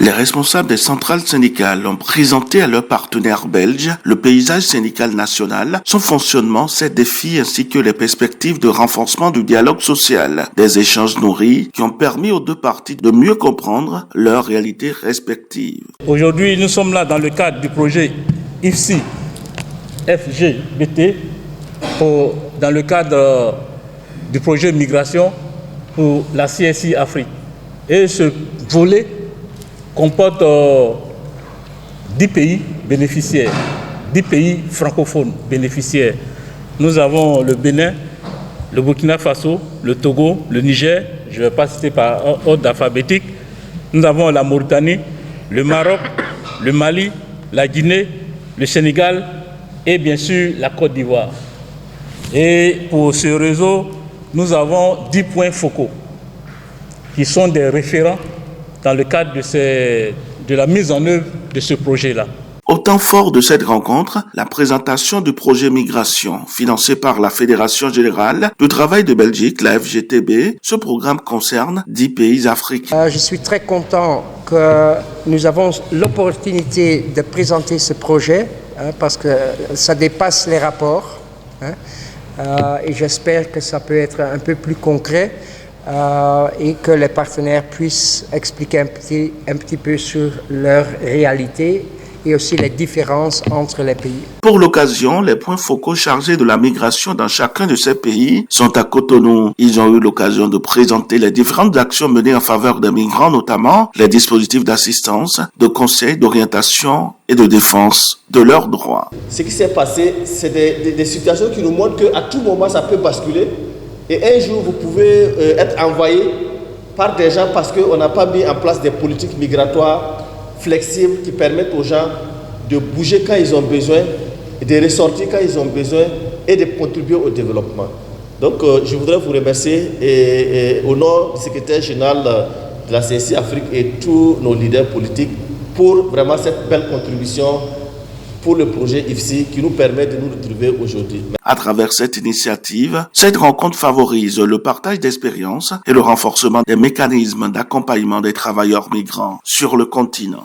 Les responsables des centrales syndicales ont présenté à leurs partenaires belges le paysage syndical national, son fonctionnement, ses défis ainsi que les perspectives de renforcement du dialogue social. Des échanges nourris qui ont permis aux deux parties de mieux comprendre leurs réalités respectives. Aujourd'hui, nous sommes là dans le cadre du projet IFSI FGBT, dans le cadre du projet migration pour la CSI Afrique. Et ce volet comporte 10 pays bénéficiaires, 10 pays francophones bénéficiaires. Nous avons le Bénin, le Burkina Faso, le Togo, le Niger, je ne vais pas citer par ordre alphabétique. Nous avons la Mauritanie, le Maroc, le Mali, la Guinée, le Sénégal et bien sûr la Côte d'Ivoire. Et pour ce réseau, nous avons 10 points focaux qui sont des référents dans le cadre de la mise en œuvre de ce projet-là. Au temps fort de cette rencontre, la présentation du projet Migration, financé par la Fédération Générale du Travail de Belgique, la FGTB. Ce programme concerne 10 pays africains. Je suis très content que nous avons l'opportunité de présenter ce projet, parce que ça dépasse les rapports, et j'espère que ça peut être un peu plus concret. Et que les partenaires puissent expliquer un petit peu sur leur réalité et aussi les différences entre les pays. Pour l'occasion, les points focaux chargés de la migration dans chacun de ces pays sont à Cotonou. Ils ont eu l'occasion de présenter les différentes actions menées en faveur des migrants, notamment les dispositifs d'assistance, de conseil, d'orientation et de défense de leurs droits. Ce qui s'est passé, c'est des situations qui nous montrent qu'à tout moment, ça peut basculer. Et un jour, vous pouvez être envoyé par des gens parce qu'on n'a pas mis en place des politiques migratoires flexibles qui permettent aux gens de bouger quand ils ont besoin, de ressortir quand ils ont besoin et de contribuer au développement. Donc, je voudrais vous remercier et au nom du secrétaire général de la CSI Afrique et tous nos leaders politiques pour vraiment cette belle contribution pour le projet IFSI qui nous permet de nous retrouver aujourd'hui. À travers cette initiative, cette rencontre favorise le partage d'expériences et le renforcement des mécanismes d'accompagnement des travailleurs migrants sur le continent.